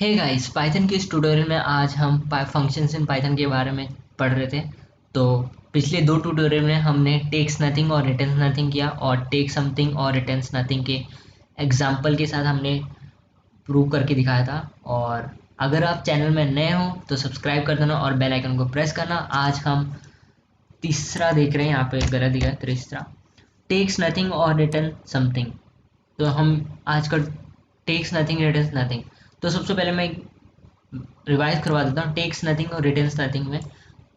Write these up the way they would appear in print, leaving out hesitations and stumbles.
Hey guys, Python के इस tutorial में आज हम फंक्शंस इन पाइथन के बारे में पढ़ रहे थे। तो पिछले दो ट्यूटोरियल में हमने टेक्स नथिंग और रिटर्न्स नथिंग किया और टेक समथिंग और रिटर्न्स नथिंग के एग्जाम्पल के साथ हमने प्रूव करके दिखाया था। और अगर आप चैनल में नए हो तो सब्सक्राइब कर देना और बेल आइकन को प्रेस करना। आज हम तीसरा देख रहे हैं, यहाँ पे गलत दिखा है, तीसरा टेक्स नथिंग और रिटर्न समथिंग। तो हम आज का टेक्स नथिंग रिटर्न्स नथिंग। तो सबसे पहले मैं रिवाइज करवा देता हूँ टेक्स नथिंग और रिटर्न्स नथिंग में।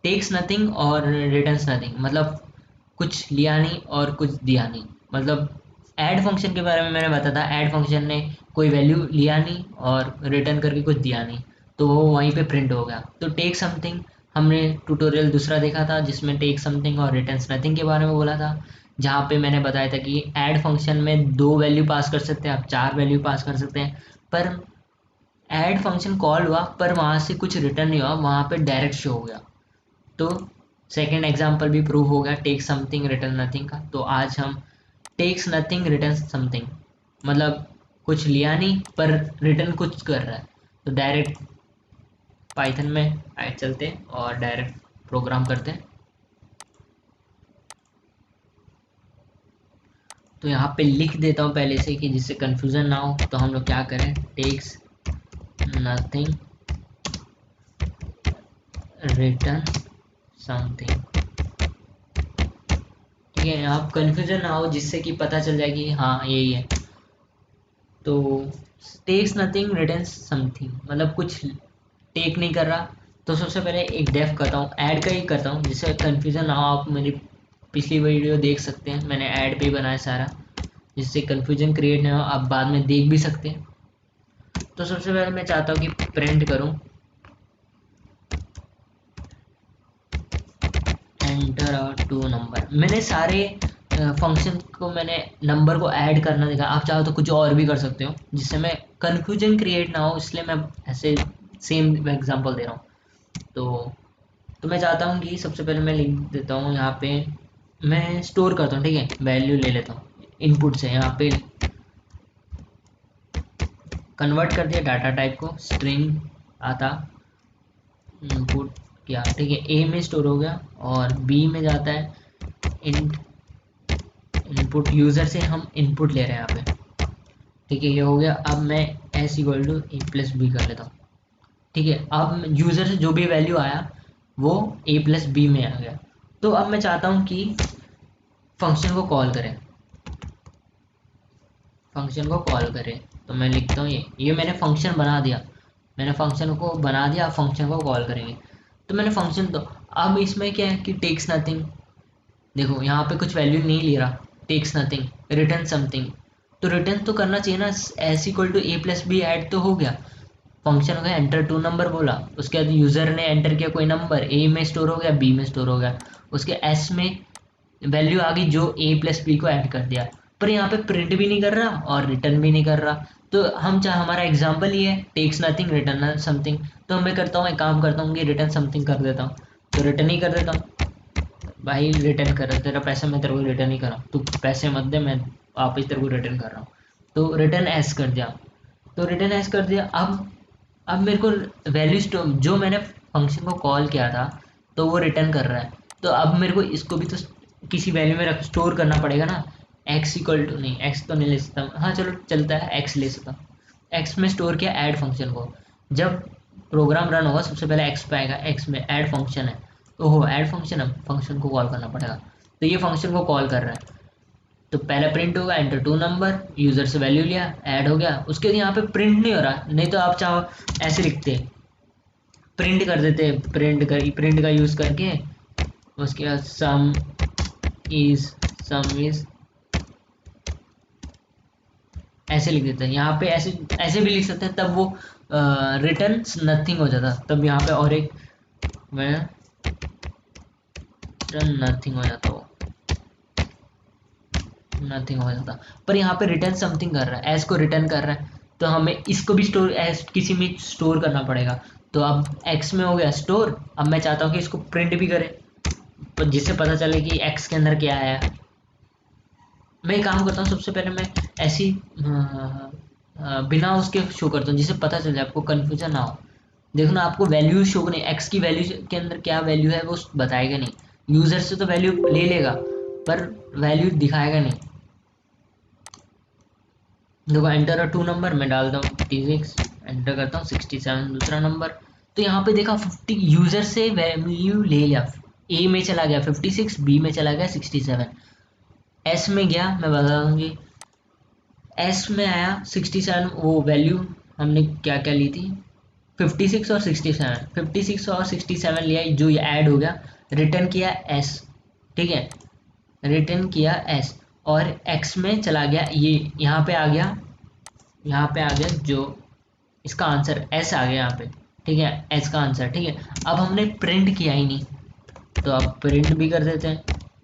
टेक्स नथिंग और रिटर्न्स नथिंग मतलब कुछ लिया नहीं और कुछ दिया नहीं। मतलब ऐड फंक्शन के बारे में मैंने बताया था, ऐड फंक्शन ने कोई वैल्यू लिया नहीं और रिटर्न करके कुछ दिया नहीं, तो वो वहीं पे प्रिंट हो गया। तो टेक समथिंग हमने ट्यूटोरियल दूसरा देखा था जिसमें टेक समथिंग और रिटर्न्स नथिंग के बारे में बोला था, जहाँ पे मैंने बताया था कि ऐड फंक्शन में दो वैल्यू पास कर सकते हैं, आप चार वैल्यू पास कर सकते हैं। पर ऐड फंक्शन कॉल हुआ पर वहाँ से कुछ रिटर्न नहीं हुआ, वहाँ पे डायरेक्ट शो हो गया। तो सेकेंड एग्जाम्पल भी प्रूव हो गया टेक समथिंग रिटर्न नथिंग का। तो आज हम टेक्स नथिंग रिटर्न समथिंग मतलब कुछ लिया नहीं पर रिटर्न कुछ कर रहा है। तो डायरेक्ट पाइथन में आए चलते हैं और डायरेक्ट प्रोग्राम करते हैं। तो यहाँ पे लिख देता हूँ पहले से कि जिससे कंफ्यूजन ना हो। तो हम लोग क्या करें, टेक्स नथिंग रिटर्न समथिंग। ठीक है, आप कंफ्यूजन ना हो जिससे कि पता चल जाए कि हाँ यही है। तो टेक्स नथिंग रिटर्न्स समथिंग मतलब कुछ टेक नहीं कर रहा। तो सबसे पहले एक डेफ करता हूँ, ऐड का ही करता हूँ जिससे कंफ्यूजन ना हो। आप मेरी पिछली वीडियो देख सकते हैं, मैंने ऐड पे ही बनाया सारा, जिससे कंफ्यूजन क्रिएट ना हो, आप बाद में देख भी सकते हैं। तो सबसे पहले मैं चाहता हूँ कि प्रिंट करूँ एंटर टू नंबर। मैंने सारे फंक्शन को मैंने नंबर को ऐड करना देखा, आप चाहो तो कुछ और भी कर सकते हो जिससे मैं कंफ्यूजन क्रिएट ना हो, इसलिए मैं ऐसे सेम एग्जांपल दे रहा हूँ। तो मैं चाहता हूँ कि सबसे पहले मैं लिख देता हूँ यहाँ पे, मैं स्टोर करता हूँ, ठीक है, वैल्यू ले लेता हूँ इनपुट से। यहाँ पे कन्वर्ट कर दिया डाटा टाइप को, स्ट्रिंग आता इनपुट किया, ठीक है, ए में स्टोर हो गया और बी में जाता है इन इनपुट। यूज़र से हम इनपुट ले रहे हैं यहाँ पे, ठीक है, ये हो गया। अब मैं S equal to A plus B कर लेता हूँ, ठीक है। अब यूज़र से जो भी वैल्यू आया वो ए प्लस बी में आ गया। तो अब मैं चाहता हूँ कि फंक्शन को कॉल करें, फंक्शन को कॉल करें। तो मैं लिखता हूँ ये मैंने फंक्शन बना दिया, मैंने फंक्शन को बना दिया, अब फंक्शन को कॉल करेंगे। तो मैंने फंक्शन, तो अब इसमें क्या है कि टेक्स नथिंग, देखो यहाँ पे कुछ वैल्यू नहीं ले रहा, टेक्स नथिंग रिटर्न समथिंग। तो रिटर्न तो करना चाहिए ना, S equal to A plus B add तो हो गया। फंक्शन हो गया एंटर टू नंबर बोला, उसके बाद यूज़र ने एंटर किया कोई नंबर, ए में स्टोर हो गया, बी में स्टोर हो गया, उसके एस में वैल्यू आ गई जो ए प्लस बी को ऐड कर दिया। पर यहाँ पे प्रिंट भी नहीं कर रहा और रिटर्न भी नहीं कर रहा। तो हम चाहे, हमारा एग्जाम्पल ये है टेक्स नथिंग रिटर्न समथिंग। तो मैं करता हूँ, एक काम करता हूँ कि रिटर्न समथिंग कर देता हूँ। तो रिटर्न ही कर देता हूँ, भाई रिटर्न कर, तेरा पैसा मैं तेरे को रिटर्न ही कर रहा हूँ, तू पैसे मत दे, मैं वापस तेरे को रिटर्न कर रहा हूँ। तो रिटर्न एस कर दिया। तो रिटर्न एस कर दिया। अब मेरे को वैल्यू स्टोर, जो मैंने फंक्शन को कॉल किया था तो वो रिटर्न कर रहा है। तो अब मेरे को इसको भी तो किसी वैल्यू में रख स्टोर करना पड़ेगा ना। एक्स इक्वल टू, नहीं एक्स तो नहीं ले सकता, हाँ चलो चलता है, एक्स ले सकता हूँ। एक्स में स्टोर किया ऐड फंक्शन को। जब प्रोग्राम रन होगा सबसे पहले एक्स पे आएगा, एक्स में ऐड फंक्शन है। तो हो ऐड फंक्शन, अब फंक्शन को कॉल करना पड़ेगा। तो ये फंक्शन को कॉल कर रहा है। तो पहले प्रिंट होगा एंटर टू नंबर, यूजर से वैल्यू लिया, ऐड हो गया। उसके बाद यहाँ पे प्रिंट नहीं हो रहा, नहीं तो आप चाहो ऐसे लिखते, प्रिंट कर देते, प्रिंट का यूज करके उसके बाद सम इज ऐसे लिख देते हैं। यहाँ पे ऐसे ऐसे भी लिख सकते हैं, तब वो रिटर्न नथिंग हो जाता, तब यहाँ पे और एक मैं रिटर्न नथिंग हो जाता, वो नथिंग हो जाता। पर यहाँ पे रिटर्न समथिंग कर रहा है, एस को रिटर्न कर रहा है, तो हमें इसको भी स्टोर एस किसी में स्टोर करना पड़ेगा। तो अब एक्स में हो गया स्टोर। अब मैं चाहता हूँ कि इसको प्रिंट भी करे, तो जिससे पता चले कि एक्स के अंदर क्या है। मैं एक काम करता हूँ, सबसे पहले मैं ऐसी बिना उसके शो करता हूँ जिससे पता चल जाए, आपको कन्फ्यूजन ना हो। देखो ना, आपको वैल्यू शो नहीं, एक्स की वैल्यू के अंदर क्या वैल्यू है वो बताएगा नहीं। यूजर से तो वैल्यू ले लेगा पर वैल्यू दिखाएगा नहीं। देखो एंटर अ टू नंबर, मैं डालता हूँ 56, एंटर करता हूँ 67 दूसरा नंबर। तो यहाँ पे देखा 50 यूजर से वैल्यू ले लिया, ए में चला गया 56, बी में चला गया 67, एस में गया, मैं बता दूंगी एस में आया 67, वो वैल्यू हमने क्या क्या ली थी 56 और 67, 56 और 67 लिया जो ये ऐड हो गया, रिटर्न किया एस, ठीक है, रिटर्न किया एस, और एक्स में चला गया, ये यहाँ पे आ गया, यहाँ पे आ गया जो इसका आंसर एस आ गया यहाँ पे, ठीक है, एस का आंसर, ठीक है। अब हमने प्रिंट किया ही नहीं, तो अब प्रिंट भी कर देते हैं,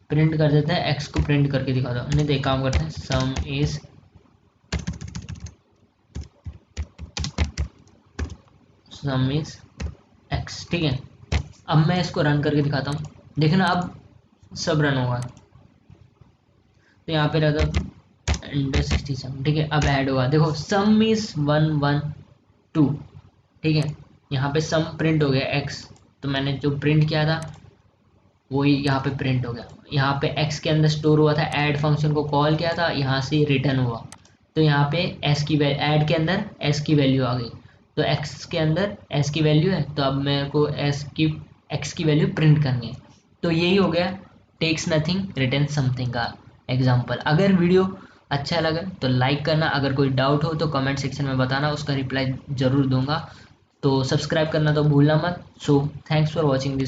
प्रिंट कर देते हैं, एक्स को प्रिंट करके दिखा दो। नहीं तो एक काम करते हैं, सम इज एक्स, ठीक है। अब मैं इसको रन करके दिखाता हूँ, देखना अब सब रन होगा। तो यहाँ पे रहता अंडर 67, ठीक है, अब ऐड होगा, देखो सम इज 112, ठीक है। यहाँ पे सम प्रिंट हो गया एक्स, तो मैंने जो प्रिंट किया था वही यहाँ पे प्रिंट हो गया। यहाँ पे एक्स के अंदर स्टोर हुआ था, ऐड फंक्शन को कॉल किया था, यहाँ से रिटर्न हुआ, तो यहाँ पे एस की ऐड के अंदर एस की वैल्यू आ गई, तो एक्स के अंदर एस की वैल्यू है, तो अब मेरे को एक्स की वैल्यू प्रिंट करनी है। तो यही हो गया टेक्स नथिंग रिटर्न समथिंग का एग्जाम्पल। अगर वीडियो अच्छा लगा तो लाइक करना, अगर कोई डाउट हो तो कमेंट सेक्शन में बताना, उसका रिप्लाई ज़रूर दूंगा। तो सब्सक्राइब करना तो भूलना मत। So thanks for watching this.